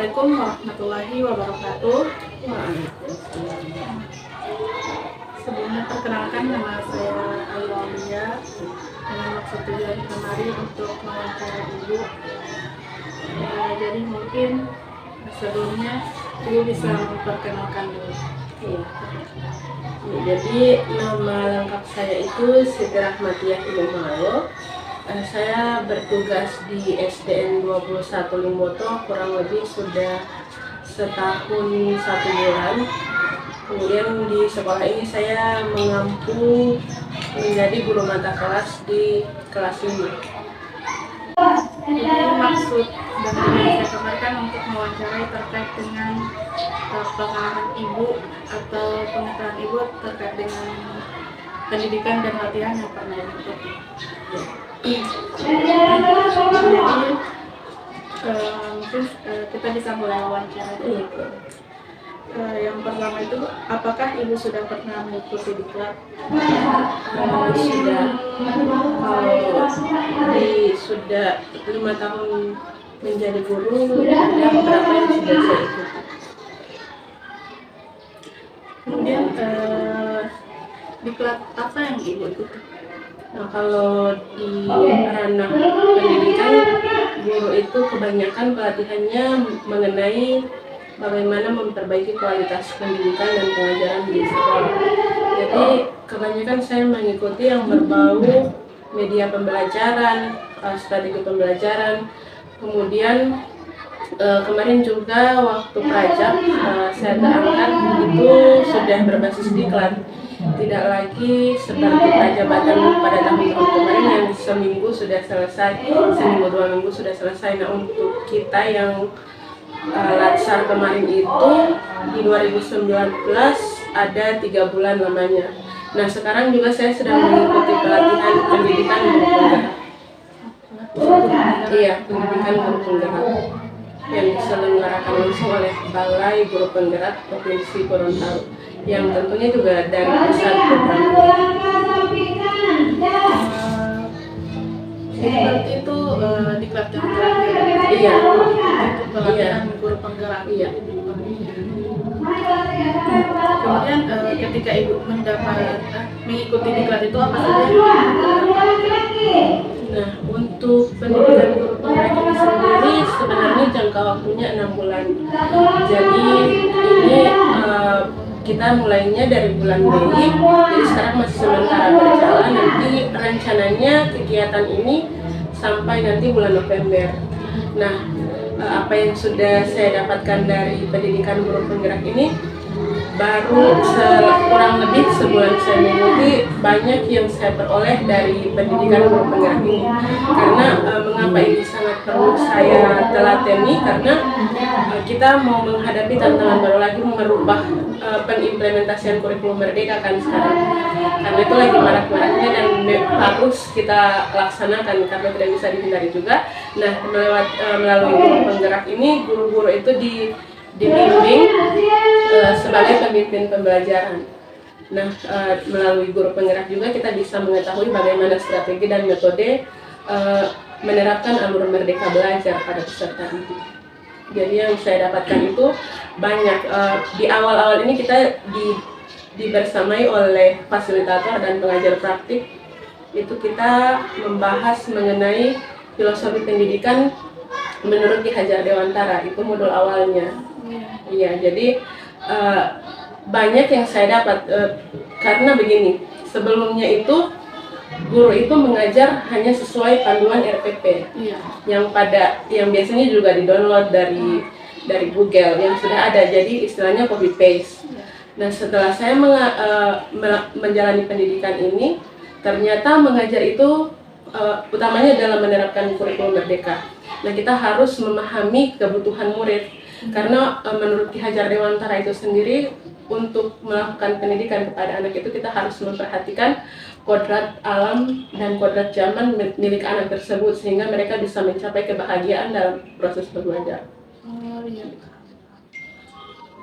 Assalamualaikum warahmatullahi wabarakatuh. Sebelumnya perkenalkan, nama saya Aulia dengan maksud tujuan kemari untuk mewawancara Ibu. Jadi mungkin sebelumnya Ibu bisa memperkenalkan dulu. Iya. Jadi nama lengkap saya itu Siti Rahmatiah Imamalo. Saya bertugas di SDN 21 Limboto kurang lebih sudah setahun 1 bulan. Kemudian di sekolah ini saya mengampu menjadi guru mata kelas di kelas ini. Jadi maksud dan yang saya kemarin untuk mewawancarai terkait dengan pengalaman Ibu atau pengetahuan Ibu terkait dengan pendidikan dan latihan yang pernah diikuti. Jadi mungkin kita bisa mulai wawancara dulu. Yang pertama itu, apakah Ibu sudah pernah mengikuti diklat? Sudah 5 tahun menjadi guru, ada beberapa yang sudah saya ikuti. Kemudian diklat apa yang Ibu ikuti? Nah, kalau di ranah pendidikan, guru itu kebanyakan pelatihannya mengenai bagaimana memperbaiki kualitas pendidikan dan pengajaran di sekolah. Jadi kebanyakan saya mengikuti yang berbau media pembelajaran, strategi pembelajaran. Kemudian kemarin juga waktu prajab saya terangkat itu sudah berbasis diklat. Tidak lagi seperti prajabatan pada tahun-tahun kemarin yang seminggu sudah selesai, seminggu 2 minggu sudah selesai. Nah, untuk kita yang latsar kemarin itu di 2019 ada 3 bulan lamanya. Nah, sekarang juga saya sedang mengikuti pelatihan pendidikan guru penggerak. Iya, pendidikan guru penggerak yang diselenggarakan langsung oleh Balai Guru Penggerak Provinsi Gorontalo, yang tentunya juga dari pusat program. Berarti itu diklat yang terakhir. Iya. Itu pelatihan guru penggerak. Iya. Kemudian ketika Ibu mengikuti diklat itu apa saja yang Ibu dapatkan? Nah, untuk pendidikan guru penggerak ini sendiri sebenarnya jangka waktunya 6 bulan. Jadi ini kita mulainya dari bulan Mei, jadi sekarang masih sementara berjalan. Nanti rencananya kegiatan ini sampai nanti bulan November. Nah, apa yang sudah saya dapatkan dari pendidikan guru penggerak ini, baru kurang lebih sebulan saya mengikuti, banyak yang saya peroleh dari pendidikan guru penggerak ini. Karena mengapa ini sangat perlu saya telateni, karena kita mau menghadapi tantangan baru lagi, merubah pengimplementasian kurikulum merdeka kan sekarang. Karena itu lagi marak-maraknya dan harus kita laksanakan karena tidak bisa dihindari juga. Nah, melalui guru penggerak ini, guru-guru itu dibimbing sebagai pemimpin pembelajaran. Nah, melalui guru penggerak juga kita bisa mengetahui bagaimana strategi dan metode menerapkan alur merdeka belajar pada peserta didik. Jadi yang saya dapatkan itu banyak. Di awal-awal ini kita dibersamai oleh fasilitator dan pengajar praktik. Itu kita membahas mengenai filosofi pendidikan menurut Ki Hajar Dewantara. Itu modul awalnya. Iya, jadi banyak yang saya dapat karena begini, sebelumnya itu guru itu mengajar hanya sesuai panduan RPP, yang biasanya juga di-download dari Google yang sudah ada, jadi istilahnya copy paste. Nah, setelah saya menjalani pendidikan ini, ternyata mengajar itu utamanya dalam menerapkan kurikulum merdeka. Nah, kita harus memahami kebutuhan murid. Karena menurut Ki Hajar Dewantara itu sendiri, untuk melakukan pendidikan kepada anak itu kita harus memperhatikan kodrat alam dan kodrat zaman milik anak tersebut sehingga mereka bisa mencapai kebahagiaan dalam proses belajar. Oh iya.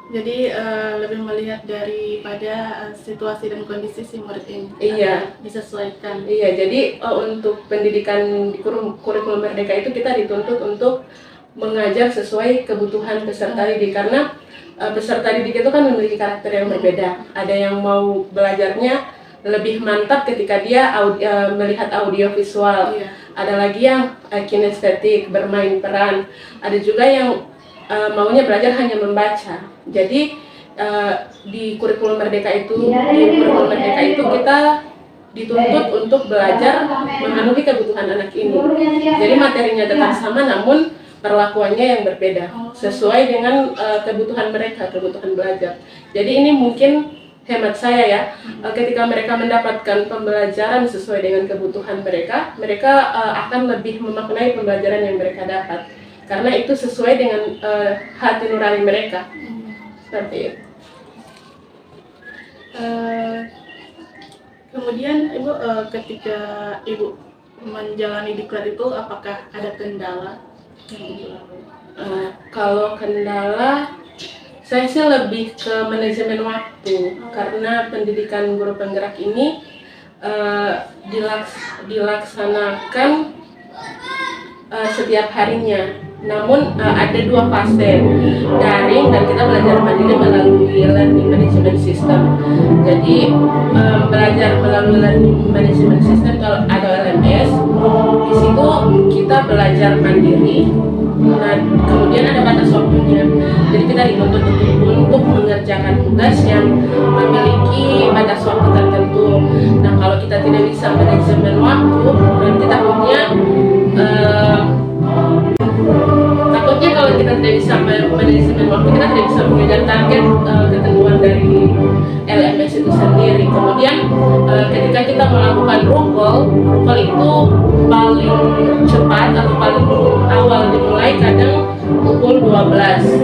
Jadi lebih melihat daripada situasi dan kondisi si murid ini. Iya. Disesuaikan. Iya. Jadi untuk pendidikan di kurikulum merdeka itu kita dituntut untuk mengajar sesuai kebutuhan peserta didik, karena peserta didik itu kan memiliki karakter yang berbeda. Ada yang mau belajarnya lebih mantap ketika dia melihat audio visual, ada lagi yang kinestetik, bermain peran, ada juga yang maunya belajar hanya membaca. Jadi di kurikulum Merdeka itu kita dituntut untuk belajar memenuhi kebutuhan anak ini. Jadi materinya tetap sama, namun perlakuannya yang berbeda sesuai dengan kebutuhan mereka, kebutuhan belajar. Jadi ini mungkin hemat saya ya, ketika mereka mendapatkan pembelajaran sesuai dengan kebutuhan mereka, mereka akan lebih memaknai pembelajaran yang mereka dapat, karena itu sesuai dengan hati nurani mereka. Seperti itu. Kemudian Ibu, ketika Ibu menjalani diklat itu, apakah ada kendala yang Ibu lalui? Kalau kendala, saya sih lebih ke manajemen waktu, karena pendidikan guru penggerak ini dilaksanakan setiap harinya. Namun ada 2 fase, daring dan kita belajar mandiri melalui learning management system. Jadi belajar melalui learning management system atau LMS, di situ kita belajar mandiri. Nah, kemudian ada batas waktunya. Jadi kita dituntut untuk mengerjakan tugas yang memiliki batas waktu tertentu. Nah, kalau kita tidak bisa manajemen waktu, nanti takutnya kalau kita tidak bisa manajemen waktu, kita tidak bisa mengejar target ketentuan dari LMS itu sendiri. Kemudian ketika kita melakukan rukol itu paling cepat atau paling awal dimulai kadang pukul 12.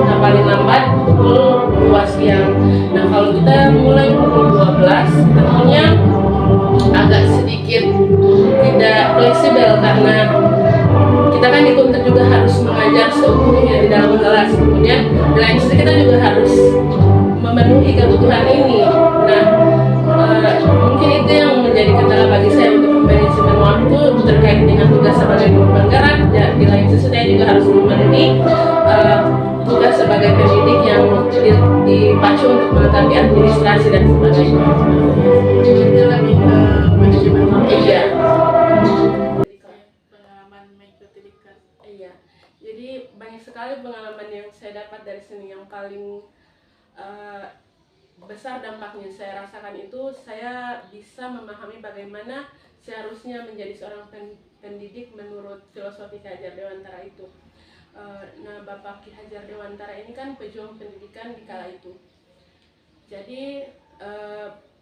Nah, paling lambat pukul 2 siang. Nah, kalau kita mulai pukul 12, tentunya agak sedikit tidak fleksibel, karena kita kan dituntut juga harus mengajar seutuhnya di dalam kelas. Kemudian di lain sisi kita juga harus memenuhi kebutuhan ini. Nah, mungkin itu yang menjadi kendala bagi saya untuk manajemen waktu terkait dengan tugas sebagai guru penggerak. Di lain sisi saya juga harus memenuhi tugas sebagai pendidik yang dipacu untuk melengkapi administrasi dan sebagainya. Itu lebih ke manajemen waktu. Iya. Iya, jadi banyak sekali pengalaman yang saya dapat dari sini. Yang paling besar dampaknya saya rasakan itu, saya bisa memahami bagaimana seharusnya menjadi seorang pendidik menurut filosofi Ki Hajar Dewantara itu. Nah, Bapak Ki Hajar Dewantara ini kan pejuang pendidikan di kala itu. Jadi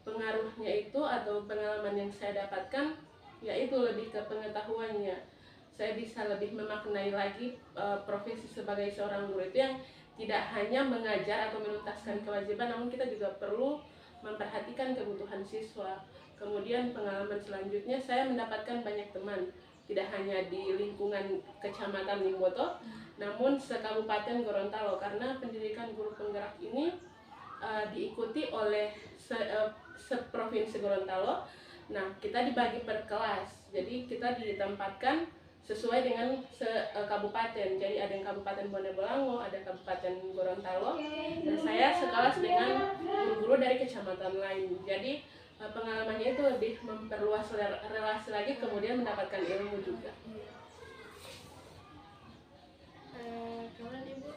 pengaruhnya itu atau pengalaman yang saya dapatkan, yaitu lebih ke pengetahuannya. Saya bisa lebih memaknai lagi profesi sebagai seorang guru itu yang tidak hanya mengajar atau menuntaskan kewajiban, namun kita juga perlu memperhatikan kebutuhan siswa. Kemudian pengalaman selanjutnya, saya mendapatkan banyak teman, tidak hanya di lingkungan Kecamatan Limboto, namun sekabupaten Gorontalo, karena pendidikan guru penggerak ini diikuti oleh seprovinsi Gorontalo. Nah, kita dibagi per kelas, jadi kita ditempatkan sesuai dengan kabupaten. Jadi ada yang Kabupaten Bone Bolango, ada Kabupaten Gorontalo, dan saya sekelas dengan guru-guru dari kecamatan lain. Jadi pengalamannya itu lebih memperluas relasi lagi, kemudian mendapatkan ilmu juga. Kemudian Ibu,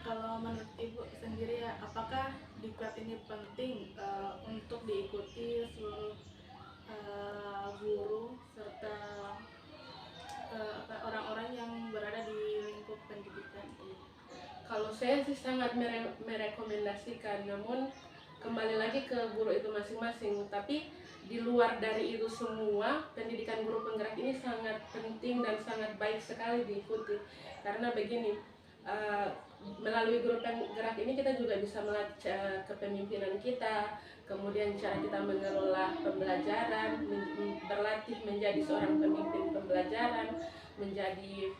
kalau menurut Ibu sendiri ya, apakah diklat ini penting untuk diikuti seluruh guru serta orang-orang yang berada di lingkup pendidikan ini? Kalau saya sih sangat merekomendasikan, namun kembali lagi ke guru itu masing-masing. Tapi di luar dari itu semua, pendidikan guru penggerak ini sangat penting dan sangat baik sekali diikuti. Karena begini, melalui guru penggerak ini kita juga bisa melatih kepemimpinan kita, kemudian cara kita mengelola pembelajaran, berlatih menjadi seorang pemimpin pembelajaran, menjadi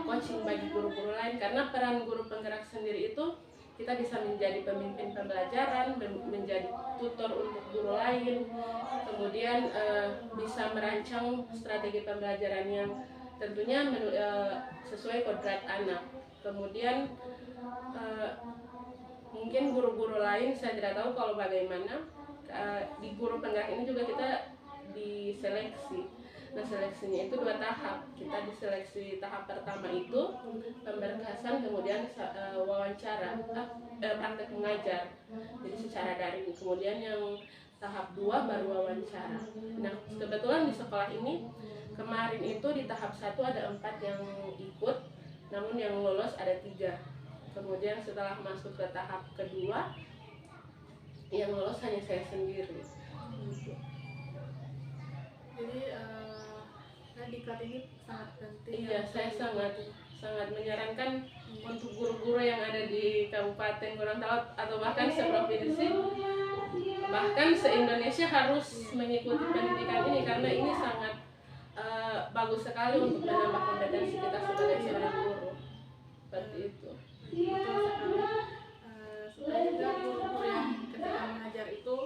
coaching bagi guru-guru lain. Karena peran guru penggerak sendiri itu, kita bisa menjadi pemimpin pembelajaran, menjadi tutor untuk guru lain, kemudian bisa merancang strategi pembelajaran yang tentunya sesuai kodrat anak. Kemudian mungkin guru-guru lain saya tidak tahu kalau bagaimana. Di guru penggerak ini juga kita diseleksi. Nah, seleksinya itu 2 tahap. Kita diseleksi tahap pertama itu pemberkasan, kemudian wawancara, praktek mengajar. Jadi secara daring. Kemudian yang tahap 2 baru wawancara. Nah, kebetulan di sekolah ini kemarin itu di tahap 1 ada 4 yang ikut, namun yang lolos ada 3. Kemudian setelah masuk ke tahap kedua, yang lolos hanya saya sendiri. Jadi diklat ini sangat penting. Iya, saya sangat menyarankan untuk guru-guru yang ada di Kabupaten Gorontalo atau bahkan seprovinsi, bahkan se-Indonesia harus mengikuti pendidikan ini karena ini sangat bagus sekali untuk menambah kompetensi kita sebagai seorang guru. Seperti itu. Betul sekali. Supaya juga guru-guru yang ketika mengajar itu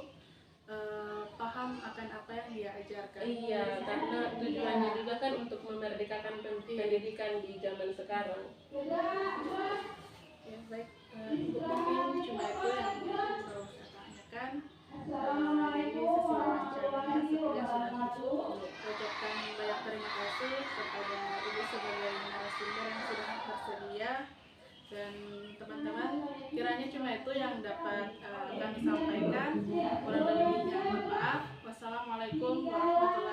paham akan apa yang dia ajarkan. Iya, karena tujuannya juga kan untuk memerdekakan pendidikan di zaman sekarang. Ya, baik. Mungkin cuma itu yang perlu saya tanyakan. Jadi sesi wawancaranya sepertinya sudah cukup. Saya ucapkan banyak terima kasih kepada Ibu sebagai narasumber yang sudah bersedia. Dan teman-teman, kiranya cuma itu yang dapat kami sampaikan. Kurang lebihnya mohon maaf. Wassalamualaikum warahmatullahi wabarakatuh.